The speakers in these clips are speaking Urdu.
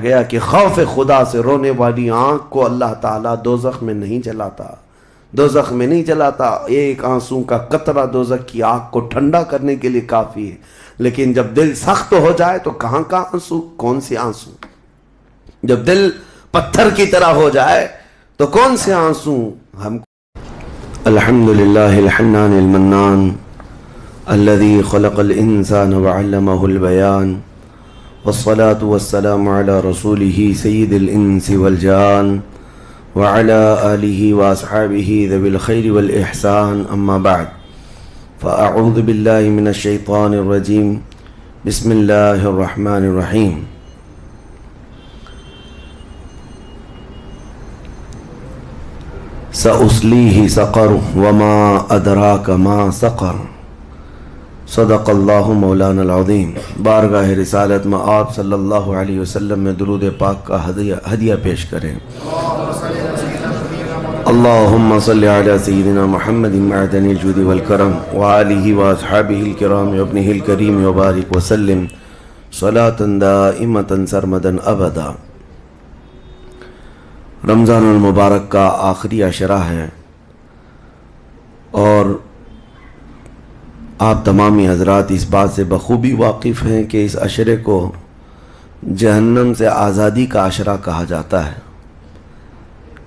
گیا کہ خوف خدا سے رونے والی آنکھ کو اللہ تعالیٰ دوزخ میں نہیں جلاتا، دوزخ میں نہیں جلاتا۔ ایک آنسو کا قطرہ دوزخ کی آگ کو ٹھنڈا کرنے کے لیے کافی ہے، لیکن جب دل سخت ہو جائے تو کہاں کا آنسو، کون سے آنسو؟ جب دل پتھر کی طرح ہو جائے تو کون سے آنسو ہم؟ الحمدللہ الحنان المنان الذي خلق الانسان وعلمه البيان والصلاة والسلام على رسوله سيد الانس والجان وعلى آله واصحابه ذوي الخير والإحسان، اما بعد فاعوذ بالله من الشيطان الرجيم، بسم الله الرحمن الرحيم۔ سأصليه سقر وما أدراك ما سقر، صدق اللہ مولانا العظیم۔ بارگاہ رسالت میں آپ صلی اللہ علیہ وسلم میں درود پاک کا ہدیہ پیش کریں۔ اللہم صلی علی سیدنا محمد معدن الجود والکرم وآلہ واصحابہ الکرام وابنہ الکریم وبارک وسلم صلاة دائمة سرمدا ابدا۔ رمضان المبارک کا آخری عشرہ ہے، اور آپ تمامی حضرات اس بات سے بخوبی واقف ہیں کہ اس عشرے کو جہنم سے آزادی کا عشرہ کہا جاتا ہے،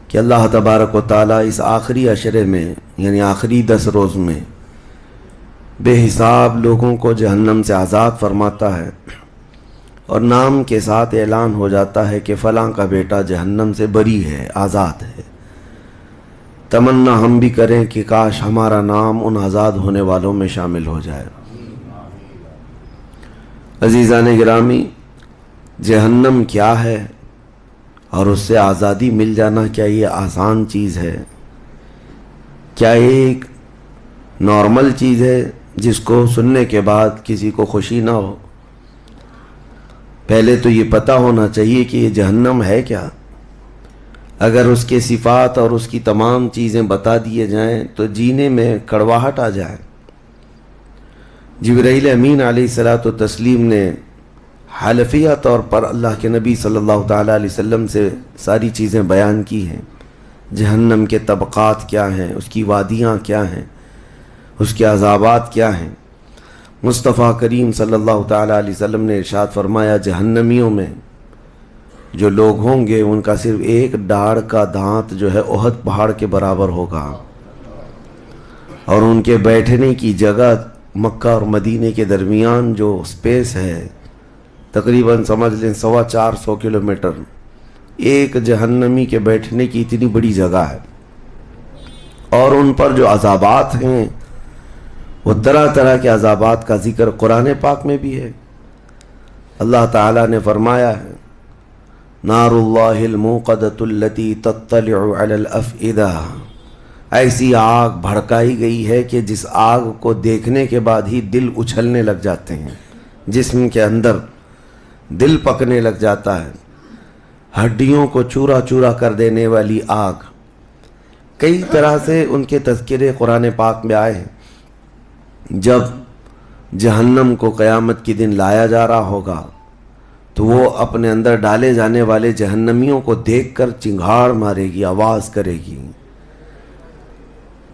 کہ اللہ تبارک و تعالیٰ اس آخری عشرے میں یعنی آخری 10 روز میں بے حساب لوگوں کو جہنم سے آزاد فرماتا ہے، اور نام کے ساتھ اعلان ہو جاتا ہے کہ فلاں کا بیٹا جہنم سے بری ہے، آزاد ہے۔ تمنا ہم بھی کریں کہ کاش ہمارا نام ان آزاد ہونے والوں میں شامل ہو جائے۔ عزیزان گرامی، جہنم کیا ہے اور اس سے آزادی مل جانا کیا یہ آسان چیز ہے؟ کیا ایک نارمل چیز ہے جس کو سننے کے بعد کسی کو خوشی نہ ہو؟ پہلے تو یہ پتہ ہونا چاہیے کہ یہ جہنم ہے کیا۔ اگر اس کے صفات اور اس کی تمام چیزیں بتا دیے جائیں تو جینے میں کڑواہٹ آ جائے۔ جبرائیل امین علیہ الصلاۃ والتسلیم نے حلفیہ طور پر اللہ کے نبی صلی اللہ تعالیٰ علیہ وسلم سے ساری چیزیں بیان کی ہیں۔ جہنم کے طبقات کیا ہیں، اس کی وادیاں کیا ہیں، اس کے عذابات کیا ہیں۔ مصطفیٰ کریم صلی اللہ تعالیٰ علیہ وسلم نے ارشاد فرمایا، جہنمیوں میں جو لوگ ہوں گے ان کا صرف ایک ڈاڑھ کا دانت جو ہے احد پہاڑ کے برابر ہوگا، اور ان کے بیٹھنے کی جگہ مکہ اور مدینے کے درمیان جو سپیس ہے تقریباً سمجھ لیں 450 کلومیٹر، ایک جہنمی کے بیٹھنے کی اتنی بڑی جگہ ہے۔ اور ان پر جو عذابات ہیں وہ طرح طرح کے عذابات کا ذکر قرآن پاک میں بھی ہے۔ اللہ تعالیٰ نے فرمایا ہے، نار اللہ الموقدۃ التی تطلع علی الافئدہ، ایسی آگ بھڑکائی گئی ہے کہ جس آگ کو دیکھنے کے بعد ہی دل اچھلنے لگ جاتے ہیں، جسم کے اندر دل پکنے لگ جاتا ہے، ہڈیوں کو چورا چورا کر دینے والی آگ۔ کئی طرح سے ان کے تذکرے قرآن پاک میں آئے ہیں۔ جب جہنم کو قیامت کے دن لایا جا رہا ہوگا تو وہ اپنے اندر ڈالے جانے والے جہنمیوں کو دیکھ کر چنگھاڑ مارے گی، آواز کرے گی،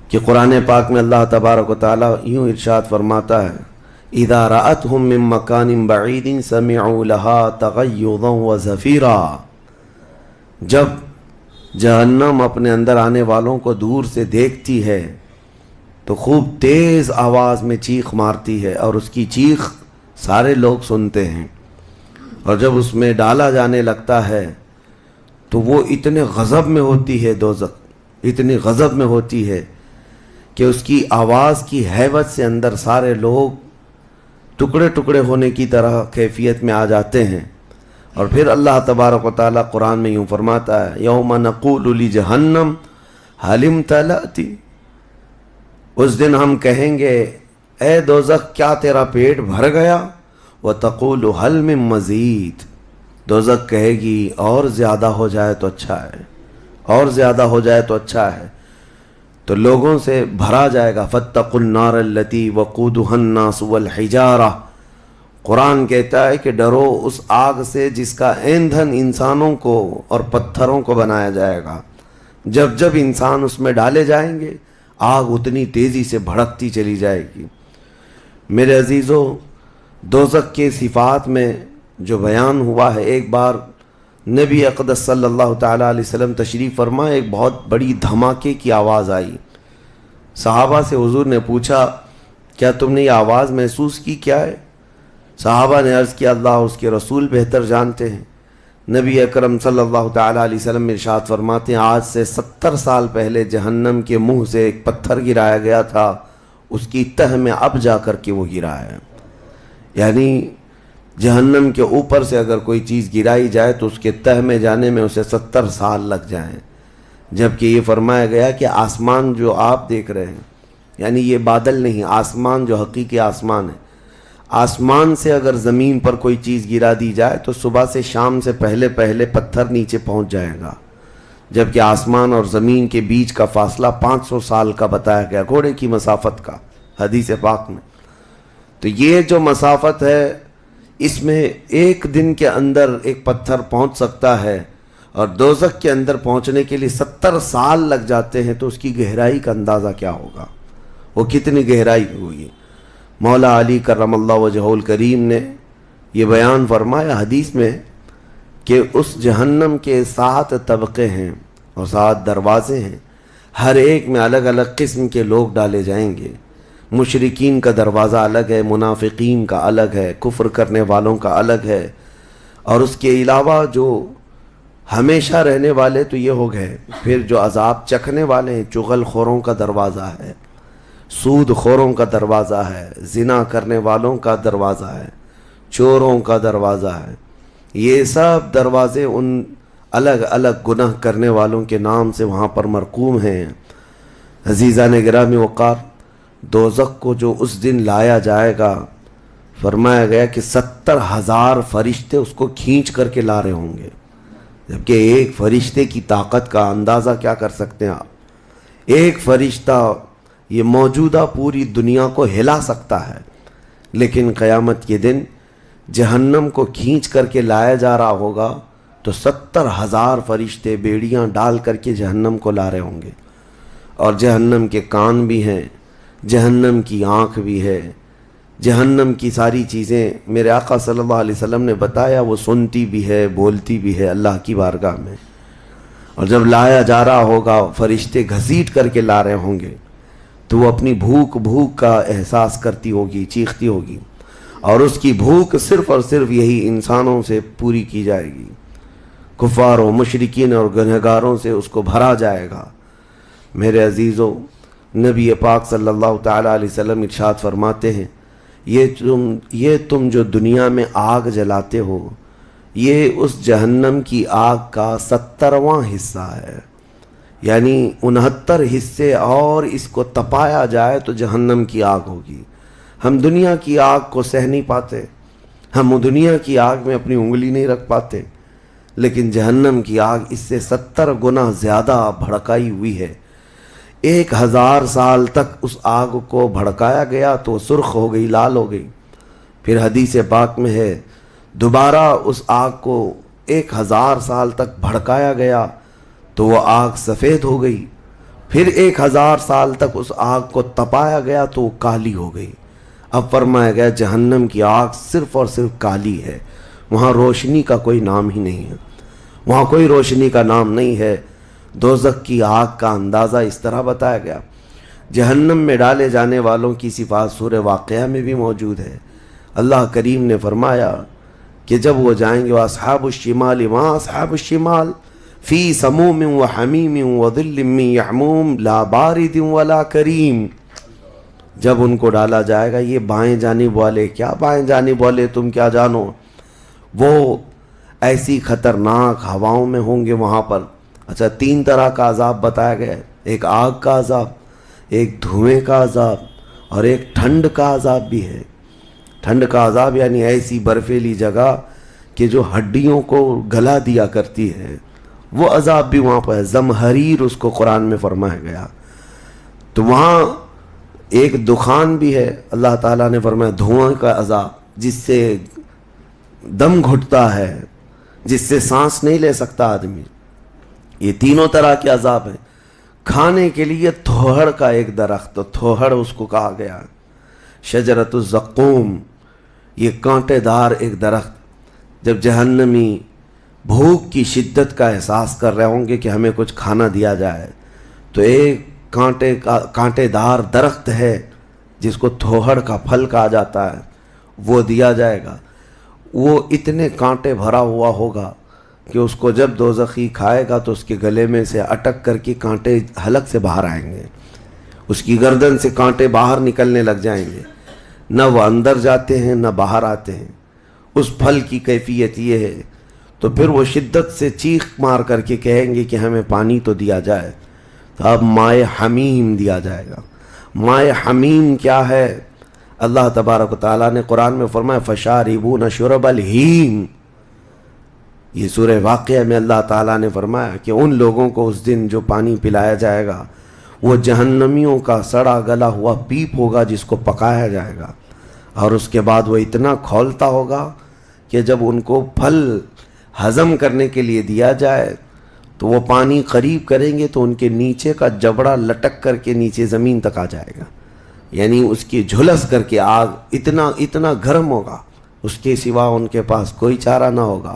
کہ قرآن پاک میں اللہ تبارک و تعالیٰ یوں ارشاد فرماتا ہے، اذا رأتهم من مکان بعید سمعوا لها تغیظا وزفیرا، جب جہنم اپنے اندر آنے والوں کو دور سے دیکھتی ہے تو خوب تیز آواز میں چیخ مارتی ہے، اور اس کی چیخ سارے لوگ سنتے ہیں۔ اور جب اس میں ڈالا جانے لگتا ہے تو وہ اتنے غضب میں ہوتی ہے، دوزخ اتنی غضب میں ہوتی ہے کہ اس کی آواز کی ہیبت سے اندر سارے لوگ ٹکڑے ٹکڑے ہونے کی طرح کیفیت میں آ جاتے ہیں۔ اور پھر اللہ تبارک و تعالیٰ قرآن میں یوں فرماتا ہے، یوم نقول لجہنم هل امتلأت، اس دن ہم کہیں گے اے دوزخ کیا تیرا پیٹ بھر گیا؟ وَتَقُولُ هَلْ مِن مَزِيد، دوزخ کہے گی اور زیادہ ہو جائے تو اچھا ہے، اور زیادہ ہو جائے تو اچھا ہے۔ تو لوگوں سے بھرا جائے گا، فَاتَّقُوا النَّارَ الَّتِي وَقُودُهَا النَّاسُ وَالْحِجَارَةُ، قرآن کہتا ہے کہ ڈرو اس آگ سے جس کا ایندھن انسانوں کو اور پتھروں کو بنایا جائے گا. جب جب انسان اس میں ڈالے جائیں گے آگ اتنی تیزی سے بھڑکتی چلی جائے گی. میرے عزیزو، دوزخ کے صفات میں جو بیان ہوا ہے، ایک بار نبی اقدس صلی اللہ تعالیٰ علیہ وسلم تشریف فرما، ایک بہت بڑی دھماکے کی آواز آئی. صحابہ سے حضور نے پوچھا کیا تم نے یہ آواز محسوس کی، کیا ہے؟ صحابہ نے عرض کیا اللہ اس کے رسول بہتر جانتے ہیں. نبی اکرم صلی اللہ تعالیٰ علیہ وسلم ارشاد فرماتے ہیں آج سے 70 سال پہلے جہنم کے منہ سے ایک پتھر گرایا گیا تھا، اس کی تہ میں اب جا کر کے وہ گرا ہے. یعنی جہنم کے اوپر سے اگر کوئی چیز گرائی جائے تو اس کے تہ میں جانے میں اسے 70 سال لگ جائیں. جبکہ یہ فرمایا گیا کہ آسمان جو آپ دیکھ رہے ہیں، یعنی یہ بادل نہیں، آسمان جو حقیقی آسمان ہے، آسمان سے اگر زمین پر کوئی چیز گرا دی جائے تو صبح سے شام سے پہلے پہلے پتھر نیچے پہنچ جائے گا. جبکہ آسمان اور زمین کے بیچ کا فاصلہ 500 سال کا بتایا گیا، گھوڑے کی مسافت کا، حدیث پاک میں. تو یہ جو مسافت ہے اس میں ایک دن کے اندر ایک پتھر پہنچ سکتا ہے، اور دوزخ کے اندر پہنچنے کے لیے 70 سال لگ جاتے ہیں. تو اس کی گہرائی کا اندازہ کیا ہوگا، وہ کتنی گہرائی ہوگی. مولا علی کرم اللہ وجہہ الکریم نے یہ بیان فرمایا حدیث میں کہ اس جہنم کے 7 طبقے ہیں اور 7 دروازے ہیں، ہر ایک میں الگ الگ قسم کے لوگ ڈالے جائیں گے. مشرکین کا دروازہ الگ ہے، منافقین کا الگ ہے، کفر کرنے والوں کا الگ ہے، اور اس کے علاوہ جو ہمیشہ رہنے والے تو یہ ہو گئے. پھر جو عذاب چکھنے والے ہیں، چغل خوروں کا دروازہ ہے، سود خوروں کا دروازہ ہے، زنا کرنے والوں کا دروازہ ہے، چوروں کا دروازہ ہے. یہ سب دروازے ان الگ الگ گناہ کرنے والوں کے نام سے وہاں پر مرقوم ہیں. عزیزان گرامی وقار، دوزخ کو جو اس دن لایا جائے گا، فرمایا گیا کہ 70,000 فرشتے اس کو کھینچ کر کے لا رہے ہوں گے. جبکہ ایک فرشتے کی طاقت کا اندازہ کیا کر سکتے ہیں آپ؟ ایک فرشتہ یہ موجودہ پوری دنیا کو ہلا سکتا ہے. لیکن قیامت کے دن جہنم کو کھینچ کر کے لایا جا رہا ہوگا تو 70,000 فرشتے بیڑیاں ڈال کر کے جہنم کو لا رہے ہوں گے. اور جہنم کے کان بھی ہیں، جہنم کی آنکھ بھی ہے، جہنم کی ساری چیزیں میرے آقا صلی اللہ علیہ وسلم نے بتایا وہ سنتی بھی ہے، بولتی بھی ہے اللہ کی بارگاہ میں. اور جب لایا جا رہا ہوگا فرشتے گھسیٹ کر کے لا رہے ہوں گے تو وہ اپنی بھوک کا احساس کرتی ہوگی، چیختی ہوگی، اور اس کی بھوک صرف اور صرف یہی انسانوں سے پوری کی جائے گی. کفاروں، مشرکین اور گنہگاروں سے اس کو بھرا جائے گا. میرے عزیزو، نبی پاک صلی اللہ تعالیٰ علیہ وسلم ارشاد فرماتے ہیں یہ تم جو دنیا میں آگ جلاتے ہو، یہ اس جہنم کی آگ کا 70واں حصہ ہے. یعنی 69 حصے اور اس کو تپایا جائے تو جہنم کی آگ ہوگی. ہم دنیا کی آگ کو سہ نہیں پاتے، ہم دنیا کی آگ میں اپنی انگلی نہیں رکھ پاتے، لیکن جہنم کی آگ اس سے 70 گنا زیادہ بھڑکائی ہوئی ہے. 1000 سال تک اس آگ کو بھڑکایا گیا تو وہ سرخ ہو گئی، لال ہو گئی. پھر حدیث پاک میں ہے دوبارہ اس آگ کو 1000 سال تک بھڑکایا گیا تو وہ آگ سفید ہو گئی. پھر 1000 سال تک اس آگ کو تپایا گیا تو وہ کالی ہو گئی. اب فرمایا گیا جہنم کی آگ صرف اور صرف کالی ہے، وہاں روشنی کا کوئی نام ہی نہیں ہے، وہاں کوئی روشنی کا نام نہیں ہے. دوزخ کی آگ کا اندازہ اس طرح بتایا گیا. جہنم میں ڈالے جانے والوں کی صفات سورہ واقعہ میں بھی موجود ہے. اللہ کریم نے فرمایا کہ جب وہ جائیں گے اصحاب الشمال ما اصحاب الشمال فی سموم و حمیم و ظل من یحموم لا بارد ولا کریم. جب ان کو ڈالا جائے گا، یہ بائیں جانب والے، کیا بائیں جانب والے تم کیا جانو، وہ ایسی خطرناک ہواؤں میں ہوں گے وہاں پر. اچھا، 3 طرح کا عذاب بتایا گیا ہے، ایک آگ کا عذاب، ایک دھوئیں کا عذاب، اور ایک ٹھنڈ کا عذاب بھی ہے. ٹھنڈ کا عذاب یعنی ایسی برفیلی جگہ کہ جو ہڈیوں کو گلا دیا کرتی ہے، وہ عذاب بھی وہاں پر ہے. زمہریر اس کو قرآن میں فرمایا گیا. تو وہاں ایک دخان بھی ہے، اللہ تعالیٰ نے فرمایا دھواں کا عذاب. جس سے دم گھٹتا ہے، جس سے سانس نہیں لے سکتا آدمی. یہ تینوں طرح کے عذاب ہیں. کھانے کے لیے تھوہڑ کا ایک درخت، تو تھوہڑ اس کو کہا گیا، شجرۃ الزقوم، یہ کانٹے دار ایک درخت. جب جہنمی بھوک کی شدت کا احساس کر رہے ہوں گے کہ ہمیں کچھ کھانا دیا جائے، تو ایک کانٹے دار درخت ہے جس کو تھوہڑ کا پھل کہا جاتا ہے، وہ دیا جائے گا. وہ اتنے کانٹے بھرا ہوا ہوگا کہ اس کو جب دوزخی کھائے گا تو اس کے گلے میں سے اٹک کر کے کانٹے حلق سے باہر آئیں گے، اس کی گردن سے کانٹے باہر نکلنے لگ جائیں گے. نہ وہ اندر جاتے ہیں نہ باہر آتے ہیں. اس پھل کی کیفیت یہ ہے. تو پھر وہ شدت سے چیخ مار کر کے کہیں گے کہ ہمیں پانی تو دیا جائے. تو اب مائے حمیم دیا جائے گا. مائے حمیم کیا ہے؟ اللہ تبارک و تعالیٰ نے قرآن میں فرمایا فشاربون شرب الہیم. یہ سورہ واقعہ میں اللہ تعالیٰ نے فرمایا کہ ان لوگوں کو اس دن جو پانی پلایا جائے گا وہ جہنمیوں کا سڑا گلا ہوا پیپ ہوگا جس کو پکایا جائے گا. اور اس کے بعد وہ اتنا کھولتا ہوگا کہ جب ان کو پھل ہضم کرنے کے لیے دیا جائے تو وہ پانی قریب کریں گے تو ان کے نیچے کا جبڑا لٹک کر کے نیچے زمین تک آ جائے گا. یعنی اس کی جھلس کر کے آگ اتنا گرم ہوگا، اس کے سوا ان کے پاس کوئی چارہ نہ ہوگا.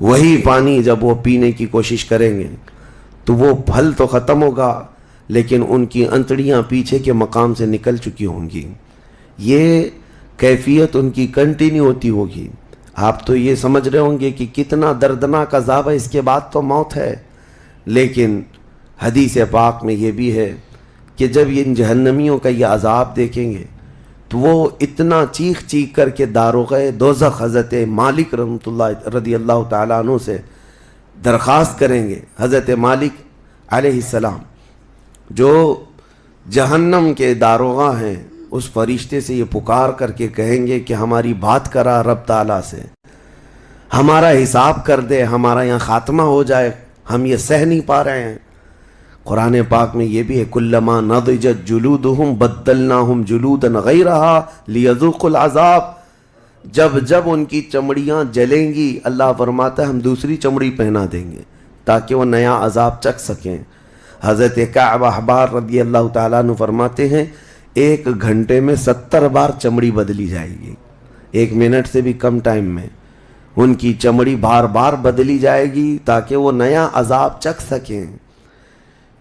وہی پانی جب وہ پینے کی کوشش کریں گے تو وہ پھل تو ختم ہوگا لیکن ان کی انتڑیاں پیچھے کے مقام سے نکل چکی ہوں گی. یہ کیفیت ان کی کنٹینیو ہوتی ہوگی. آپ تو یہ سمجھ رہے ہوں گے کہ کتنا دردناک عذاب ہے، اس کے بعد تو موت ہے. لیکن حدیث پاک میں یہ بھی ہے کہ جب ان جہنمیوں کا یہ عذاب دیکھیں گے تو وہ اتنا چیخ چیخ کر کے داروغ دوزخ حضرت مالک رحمۃ اللہ رضی اللہ تعالیٰ عنہ سے درخواست کریں گے. حضرت مالک علیہ السلام جو جہنم کے داروغہ ہیں، اس فرشتے سے یہ پکار کر کے کہیں گے کہ ہماری بات کرا رب تعالیٰ سے، ہمارا حساب کر دے، ہمارا یہاں خاتمہ ہو جائے، ہم یہ سہ نہیں پا رہے ہیں. قرآن پاک میں یہ بھی ہے کلما نضجت جلودہم بدلناہم جلودا غیرہا لیذوقوا العذاب. جب ان کی چمڑیاں جلیں گی اللہ فرماتا ہے ہم دوسری چمڑی پہنا دیں گے تاکہ وہ نیا عذاب چکھ سکیں. حضرت کعب احبار رضی اللہ تعالیٰ عنہ فرماتے ہیں 1 گھنٹے میں 70 بار چمڑی بدلی جائے گی. 1 منٹ سے بھی کم ٹائم میں ان کی چمڑی بار بار بدلی جائے گی تاکہ وہ نیا عذاب چکھ سکیں.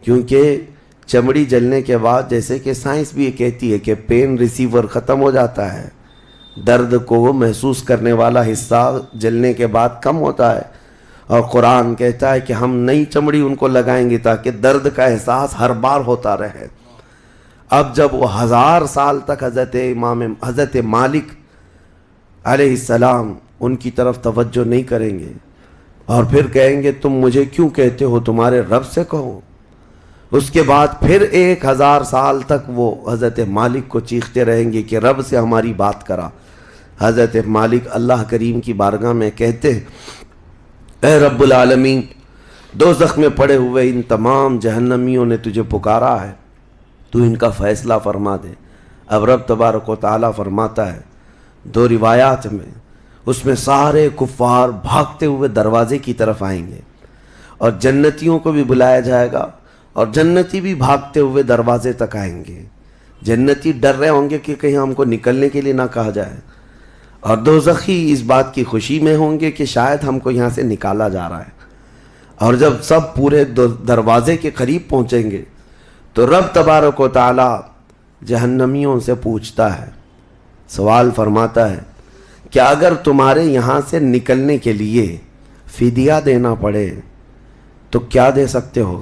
کیونکہ چمڑی جلنے کے بعد جیسے کہ سائنس بھی یہ کہتی ہے کہ پین ریسیور ختم ہو جاتا ہے، درد کو محسوس کرنے والا حصہ جلنے کے بعد کم ہوتا ہے. اور قرآن کہتا ہے کہ ہم نئی چمڑی ان کو لگائیں گے تاکہ درد کا احساس ہر بار ہوتا رہے. اب جب وہ 1000 سال تک حضرت مالک علیہ السلام ان کی طرف توجہ نہیں کریں گے اور پھر کہیں گے تم مجھے کیوں کہتے ہو، تمہارے رب سے کہو. اس کے بعد پھر 1000 سال تک وہ حضرت مالک کو چیختے رہیں گے کہ رب سے ہماری بات کرا. حضرت مالک اللہ کریم کی بارگاہ میں کہتے ہیں اے رب العالمین، دوزخ میں پڑے ہوئے ان تمام جہنمیوں نے تجھے پکارا ہے، تو ان کا فیصلہ فرما دے. اب رب تبارک و تعالیٰ فرماتا ہے 2 روایات میں، اس میں سارے کفار بھاگتے ہوئے دروازے کی طرف آئیں گے اور جنتیوں کو بھی بلایا جائے گا اور جنتی بھی بھاگتے ہوئے دروازے تک آئیں گے. جنتی ڈر رہے ہوں گے کہ کہیں ہم کو نکلنے کے لیے نہ کہا جائے، اور دوزخی اس بات کی خوشی میں ہوں گے کہ شاید ہم کو یہاں سے نکالا جا رہا ہے. اور جب سب پورے دروازے کے قریب پہنچیں گے تو رب تبارک و تعالی جہنمیوں سے پوچھتا ہے، سوال فرماتا ہے کہ اگر تمہارے یہاں سے نکلنے کے لیے فدیہ دینا پڑے تو کیا دے سکتے ہو؟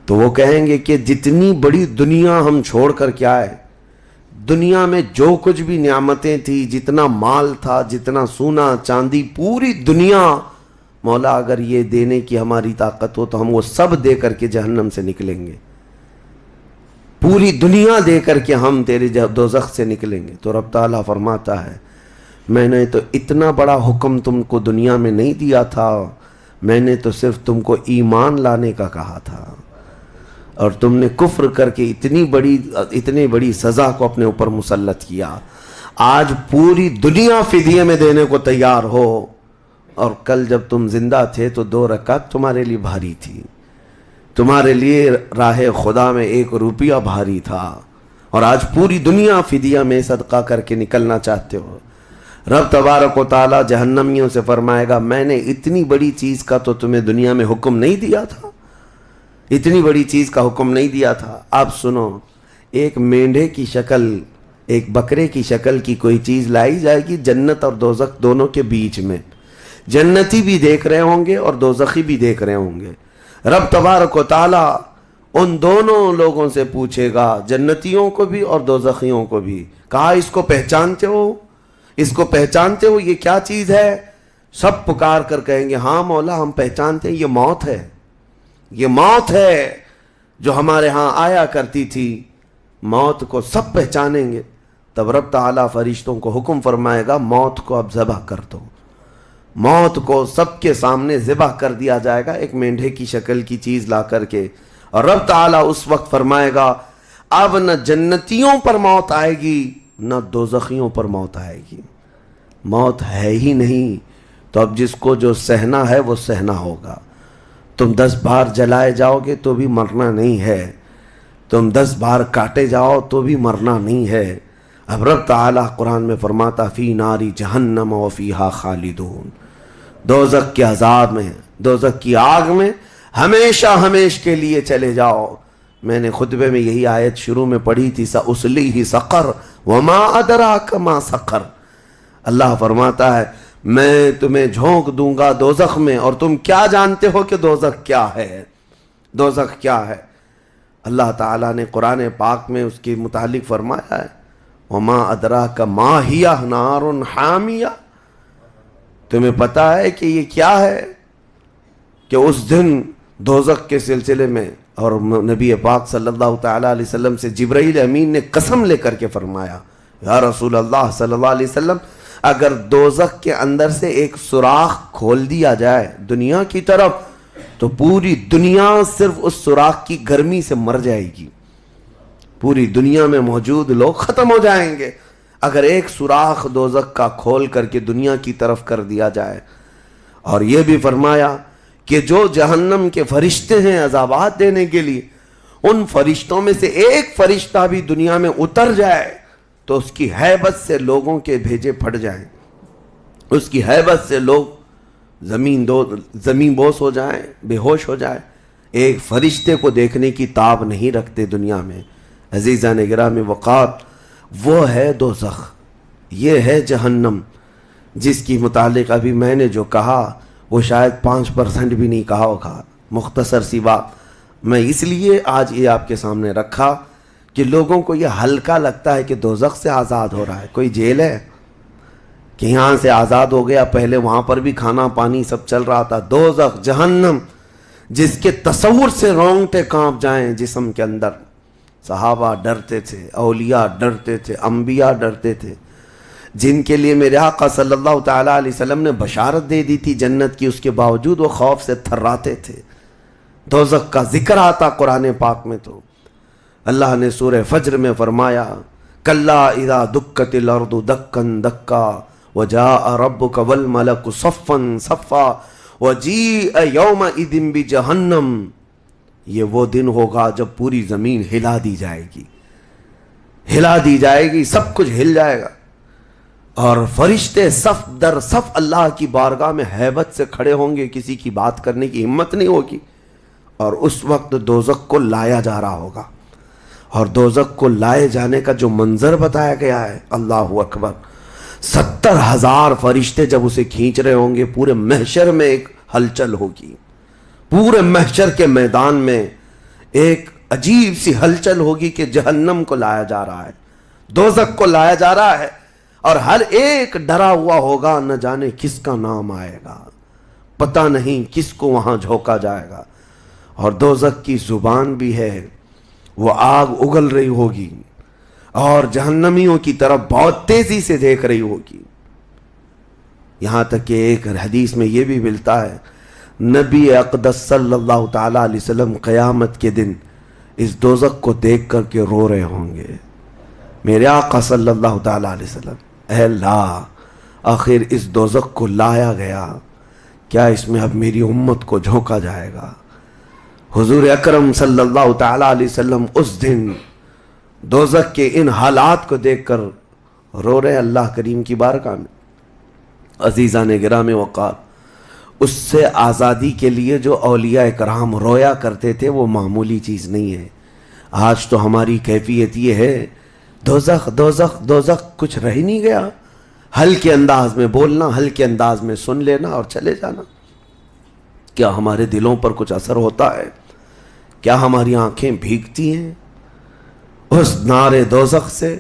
تو وہ کہیں گے کہ جتنی بڑی دنیا ہم چھوڑ کر کے آئے، دنیا میں جو کچھ بھی نعمتیں تھی، جتنا مال تھا، جتنا سونا چاندی، پوری دنیا، مولا اگر یہ دینے کی ہماری طاقت ہو تو ہم وہ سب دے کر کے جہنم سے نکلیں گے. پوری دنیا دے کر کے ہم تیرے دوزخ سے نکلیں گے. تو رب تعالیٰ فرماتا ہے میں نے تو اتنا بڑا حکم تم کو دنیا میں نہیں دیا تھا، میں نے تو صرف تم کو ایمان لانے کا کہا تھا، اور تم نے کفر کر کے اتنی بڑی سزا کو اپنے اوپر مسلط کیا. آج پوری دنیا فدیے میں دینے کو تیار ہو، اور کل جب تم زندہ تھے تو 2 رکعت تمہارے لیے بھاری تھی، تمہارے لیے راہ خدا میں 1 روپیہ بھاری تھا، اور آج پوری دنیا فدیہ میں صدقہ کر کے نکلنا چاہتے ہو۔ رب تبارک و تعالی جہنمیوں سے فرمائے گا میں نے اتنی بڑی چیز کا تو تمہیں دنیا میں حکم نہیں دیا تھا، اتنی بڑی چیز کا حکم نہیں دیا تھا۔ اب سنو، ایک مینڈھے کی شکل، ایک بکرے کی شکل کی کوئی چیز لائی جائے گی جنت اور دوزخ دونوں کے بیچ میں، جنتی بھی دیکھ رہے ہوں گے اور دوزخی بھی دیکھ رہے ہوں گے۔ رب تبارک و تعالی ان دونوں لوگوں سے پوچھے گا، جنتیوں کو بھی اور دوزخیوں کو بھی، کہا اس کو پہچانتے ہو، اس کو پہچانتے ہو، یہ کیا چیز ہے؟ سب پکار کر کہیں گے ہاں مولا ہم پہچانتے ہیں، یہ موت ہے، یہ موت ہے جو ہمارے ہاں آیا کرتی تھی۔ موت کو سب پہچانیں گے۔ تب رب تعالیٰ فرشتوں کو حکم فرمائے گا موت کو اب ذبح کر دو۔ موت کو سب کے سامنے ذبح کر دیا جائے گا، ایک مینڈھے کی شکل کی چیز لا کر کے، اور رب تعالیٰ اس وقت فرمائے گا اب نہ جنتیوں پر موت آئے گی نہ دوزخیوں پر موت آئے گی، موت ہے ہی نہیں۔ تو اب جس کو جو سہنا ہے وہ سہنا ہوگا۔ تم 10 بار جلائے جاؤ گے تو بھی مرنا نہیں ہے، تم 10 بار کاٹے جاؤ تو بھی مرنا نہیں ہے۔ اب رب تعالیٰ قرآن میں فرماتا فی ناری جہنم و فیہا خالدون، دوزخ کے عذاب میں، دوزخ کی آگ میں ہمیشہ ہمیش کے لیے چلے جاؤ۔ میں نے خطبے میں یہی آیت شروع میں پڑھی تھی سأصلیہ سقر وما ادراک ما سقر۔ اللہ فرماتا ہے میں تمہیں جھونک دوں گا دوزخ میں، اور تم کیا جانتے ہو کہ دوزخ کیا ہے، دوزخ کیا ہے؟ اللہ تعالیٰ نے قرآن پاک میں اس کے متعلق فرمایا ہے وما ادراک ما ہی نار حامیہ، تمہیں پتہ ہے کہ یہ کیا ہے؟ کہ اس دن دوزخ کے سلسلے میں، اور نبی پاک صلی اللہ تعالیٰ علیہ وسلم سے جبرائیل امین نے قسم لے کر کے فرمایا یا رسول اللہ صلی اللہ علیہ وسلم اگر دوزخ کے اندر سے ایک سوراخ کھول دیا جائے دنیا کی طرف تو پوری دنیا صرف اس سوراخ کی گرمی سے مر جائے گی، پوری دنیا میں موجود لوگ ختم ہو جائیں گے اگر ایک سوراخ دوزخ کا کھول کر کے دنیا کی طرف کر دیا جائے۔ اور یہ بھی فرمایا کہ جو جہنم کے فرشتے ہیں عذابات دینے کے لیے، ان فرشتوں میں سے ایک فرشتہ بھی دنیا میں اتر جائے تو اس کی ہیبت سے لوگوں کے بھیجے پھٹ جائیں، اس کی ہیبت سے لوگ زمین بوس ہو جائیں، بے ہوش ہو جائیں، ایک فرشتے کو دیکھنے کی تاب نہیں رکھتے دنیا میں۔ عزیزان گرامی وقات، وہ ہے دوزخ، یہ ہے جہنم، جس کی متعلق ابھی میں نے جو کہا وہ شاید 5% بھی نہیں کہا ہوگا، مختصر سی بات میں اس لیے آج یہ آپ کے سامنے رکھا کہ لوگوں کو یہ ہلکا لگتا ہے کہ دوزخ سے آزاد ہو رہا ہے، کوئی جیل ہے کہ یہاں سے آزاد ہو گیا، پہلے وہاں پر بھی کھانا پانی سب چل رہا تھا۔ دوزخ، جہنم، جس کے تصور سے رونگٹے کانپ جائیں جسم کے اندر۔ صحابہ ڈرتے تھے، اولیاء ڈرتے تھے، انبیاء ڈرتے تھے، جن کے لیے میرے آقا صلی اللہ تعالیٰ علیہ وسلم نے بشارت دے دی تھی جنت کی، اس کے باوجود وہ خوف سے تھراتے تھے۔ دوزخ کا ذکر آتا قرآن پاک میں تو اللہ نے سورہ فجر میں فرمایا کلا اذا دکت الارض دکن دکا وجاء ربک والملک صفا صفا وجیء یومئذ بجہنم، یہ وہ دن ہوگا جب پوری زمین ہلا دی جائے گی، ہلا دی جائے گی، سب کچھ ہل جائے گا، اور فرشتے صف در صف اللہ کی بارگاہ میں ہیبت سے کھڑے ہوں گے، کسی کی بات کرنے کی ہمت نہیں ہوگی، اور اس وقت دوزخ کو لایا جا رہا ہوگا۔ اور دوزخ کو لائے جانے کا جو منظر بتایا گیا ہے، اللہ اکبر، 70,000 فرشتے جب اسے کھینچ رہے ہوں گے، پورے محشر میں ایک ہلچل ہوگی، پورے محشر کے میدان میں ایک عجیب سی ہلچل ہوگی کہ جہنم کو لایا جا رہا ہے، دوزخ کو لایا جا رہا ہے، اور ہر ایک ڈرا ہوا ہوگا، نہ جانے کس کا نام آئے گا، پتہ نہیں کس کو وہاں جھونکا جائے گا۔ اور دوزخ کی زبان بھی ہے، وہ آگ اگل رہی ہوگی اور جہنمیوں کی طرف بہت تیزی سے دیکھ رہی ہوگی، یہاں تک کہ ایک حدیث میں یہ بھی ملتا ہے نبی اقدس صلی اللہ تعالیٰ علیہ وسلم قیامت کے دن اس دوزخ کو دیکھ کر کے رو رہے ہوں گے، میرے آقا صلی اللہ تعالیٰ علیہ وسلم۔ اے اللہ آخر اس دوزخ کو لایا گیا، کیا اس میں اب میری امت کو جھونکا جائے گا؟ حضور اکرم صلی اللہ تعالی علیہ وسلم اس دن دوزخ کے ان حالات کو دیکھ کر رو رہے اللہ کریم کی بارگاہ میں۔ عزیزان گرامی وقار، اس سے آزادی کے لیے جو اولیاء کرام رویا کرتے تھے وہ معمولی چیز نہیں ہے۔ آج تو ہماری کیفیت یہ ہے دوزخ دوزخ دوزخ، کچھ رہ نہیں گیا، ہلکے انداز میں بولنا، ہلکے انداز میں سن لینا اور چلے جانا۔ کیا ہمارے دلوں پر کچھ اثر ہوتا ہے؟ کیا ہماری آنکھیں بھیگتی ہیں اس نعرے دوزخ سے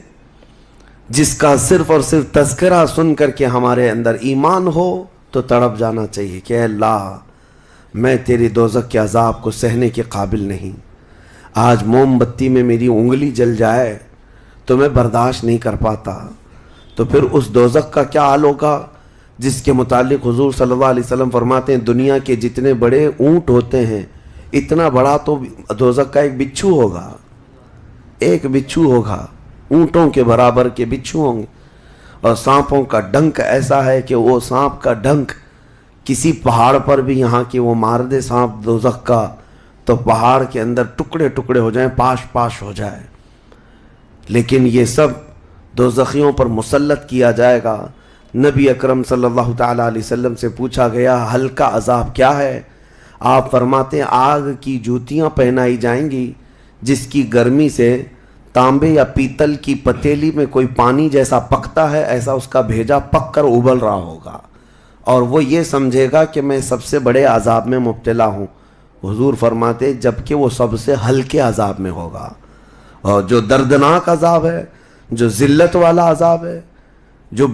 جس کا صرف اور صرف تذکرہ سن کر کے ہمارے اندر ایمان ہو تو تڑپ جانا چاہیے کہ اے اللہ میں تیری دوزخ کے عذاب کو سہنے کے قابل نہیں۔ آج موم بتی میں میری انگلی جل جائے تو میں برداشت نہیں کر پاتا، تو پھر اس دوزخ کا کیا حال ہوگا جس کے متعلق حضور صلی اللہ علیہ وسلم فرماتے ہیں دنیا کے جتنے بڑے اونٹ ہوتے ہیں اتنا بڑا تو دوزخ کا ایک بچھو ہوگا، ایک بچھو ہوگا، اونٹوں کے برابر کے بچھو ہوں گے۔ اور سانپوں کا ڈنک ایسا ہے کہ وہ سانپ کا ڈنک کسی پہاڑ پر بھی یہاں کی وہ مار دے سانپ دوزخ کا تو پہاڑ کے اندر ٹکڑے ٹکڑے ہو جائیں، پاش پاش ہو جائے۔ لیکن یہ سب دوزخیوں پر مسلط کیا جائے گا۔ نبی اکرم صلی اللہ تعالی علیہ وسلم سے پوچھا گیا ہلکا عذاب کیا ہے؟ آپ فرماتے ہیں آگ کی جوتیاں پہنائی جائیں گی جس کی گرمی سے تانبے یا پیتل کی پتیلی میں کوئی پانی جیسا پکتا ہے ایسا اس کا بھیجا پک کر ابل رہا ہوگا، اور وہ یہ سمجھے گا کہ میں سب سے بڑے عذاب میں مبتلا ہوں۔ حضور فرماتے جبکہ وہ سب سے ہلکے عذاب میں ہوگا، اور جو دردناک عذاب ہے، جو ذلت والا عذاب ہے، جو